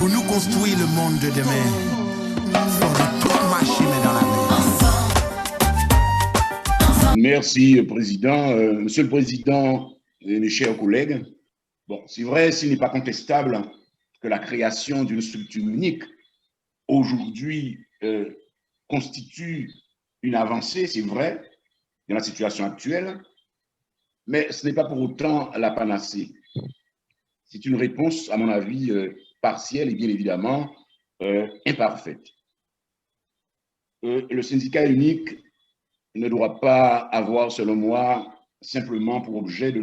Pour nous construire le monde de demain, faut de tout marcher dans la main. Merci, Président. Monsieur le Président et mes chers collègues, bon, c'est vrai, s'il n'est pas contestable que la création d'une structure unique aujourd'hui constitue une avancée, c'est vrai, dans la situation actuelle, mais ce n'est pas pour autant la panacée. C'est une réponse, à mon avis, partielle et bien évidemment imparfaite. Le syndicat unique ne doit pas avoir, selon moi, simplement pour objet de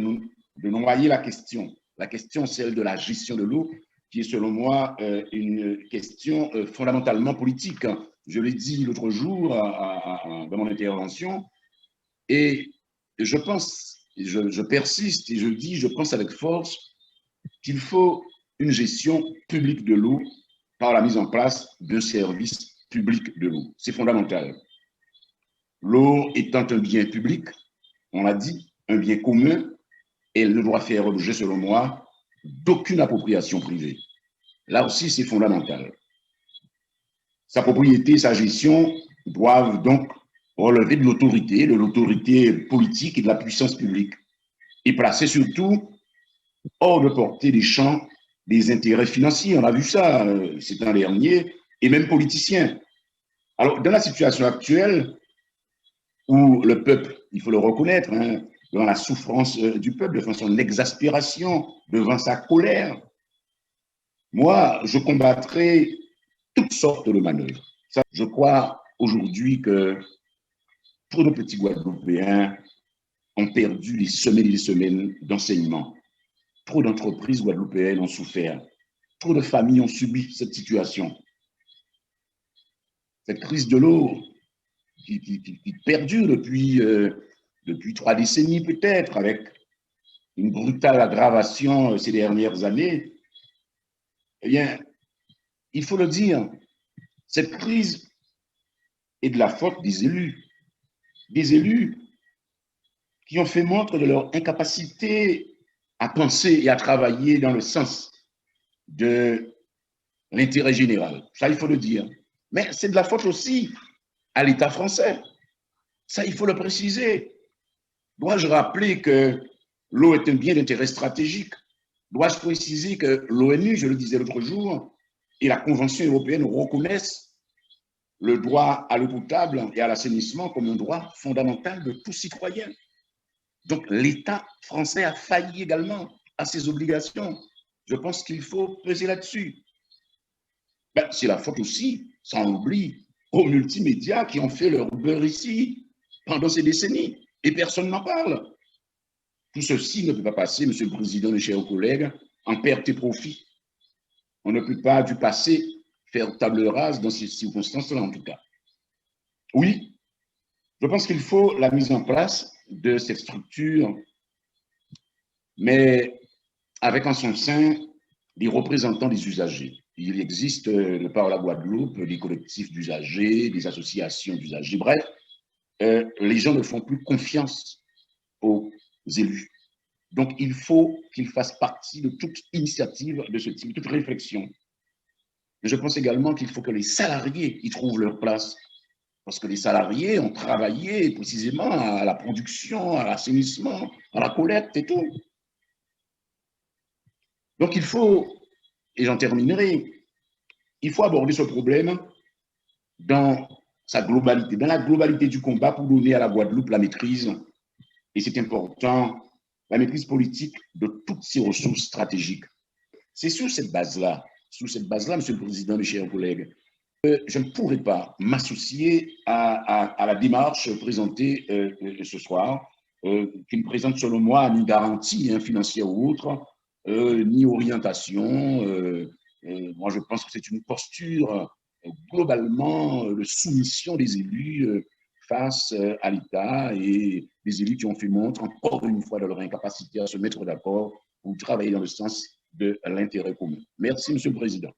noyer la question. La question, celle de la gestion de l'eau, qui est, selon moi, une question fondamentalement politique. Je l'ai dit l'autre jour dans mon intervention, et je pense, je persiste et je pense avec force qu'il faut une gestion publique de l'eau par la mise en place d'un service public de l'eau. C'est fondamental. L'eau étant un bien public, on l'a dit, un bien commun, elle ne doit faire l'objet, selon moi, d'aucune appropriation privée. Là aussi, c'est fondamental. Sa propriété et sa gestion doivent donc relever de l'autorité politique et de la puissance publique, et placer surtout hors de portée des champs des intérêts financiers. On a vu ça ces temps derniers, et même politiciens. Alors, dans la situation actuelle, où le peuple, il faut le reconnaître, hein, devant la souffrance du peuple, devant son exaspération, devant sa colère, moi, je combattrai toutes sortes de manœuvres. Ça, je crois aujourd'hui que trop de petits Guadeloupéens ont perdu des semaines et des semaines d'enseignement. Trop d'entreprises guadeloupéennes ont souffert. Trop de familles ont subi cette situation. Cette crise de l'eau qui perdure depuis 3 décennies peut-être, avec une brutale aggravation ces dernières années, eh bien, il faut le dire, cette crise est de la faute des élus qui ont fait montre de leur incapacité à penser et à travailler dans le sens de l'intérêt général. Ça, il faut le dire. Mais c'est de la faute aussi à l'État français. Ça, il faut le préciser. Dois-je rappeler que l'eau est un bien d'intérêt stratégique? Dois-je préciser que l'ONU, je le disais l'autre jour, et la Convention européenne reconnaissent le droit à l'eau potable et à l'assainissement comme un droit fondamental de tout citoyen. Donc l'État français a failli également à ses obligations. Je pense qu'il faut peser là-dessus. Ben, c'est la faute aussi, sans oubli, aux multimédias qui ont fait leur beurre ici pendant ces décennies, et personne n'en parle. Tout ceci ne peut pas passer, Monsieur le Président, mes chers collègues, en perte et profit. On ne peut pas du passé faire table rase dans ces circonstances-là, en tout cas. Oui, je pense qu'il faut la mise en place de cette structure, mais avec en son sein des représentants des usagers. Il existe, de par la Guadeloupe, des collectifs d'usagers, des associations d'usagers. Bref, les gens ne font plus confiance aux élus. Donc, il faut qu'ils fassent partie de toute initiative de ce type, toute réflexion. Mais je pense également qu'il faut que les salariés y trouvent leur place. Parce que les salariés ont travaillé précisément à la production, à l'assainissement, à la collecte et tout. Donc, il faut, et j'en terminerai, il faut aborder ce problème dans sa globalité, dans la globalité du combat pour donner à la Guadeloupe la maîtrise, et c'est important, la maîtrise politique de toutes ses ressources stratégiques. C'est sur cette base-là, Monsieur le Président, mes chers collègues, je ne pourrais pas m'associer à la démarche présentée ce soir, qui ne présente selon moi ni garantie financière ou autre, ni orientation. Moi, je pense que c'est une posture globalement de soumission des élus face à l'État, et des élus qui ont fait montre encore une fois de leur incapacité à se mettre d'accord pour travailler dans le sens de l'intérêt commun. Merci, Monsieur le Président.